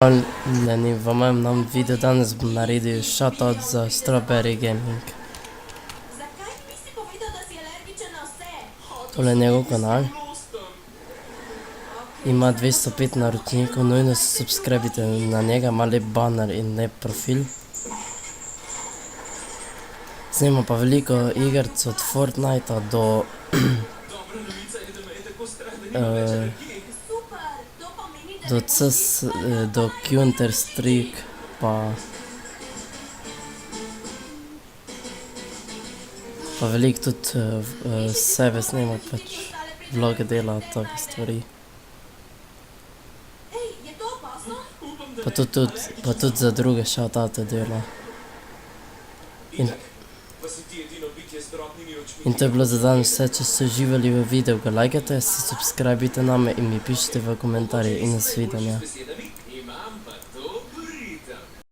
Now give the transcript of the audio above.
Pozdravljeni v mojem novem videu. Danes bom naredil shoutout za Strawberry Gaming. Tole je njegov kanal. Ima 205 naročnikov, nujno se subscribite na njega, ima lep banner in lep profil. Snima pa veliko igrc od Fortnitea do do Counter Strike pa veliko tudi sebe snima, pač vloge dela, take stvari. Pa tudi za druge shoutoute dela. In to je bilo za danes vse. Če ste uživali v videu, ga lajkajte, se subscribite name in mi pišite v komentarje in nasvidenja.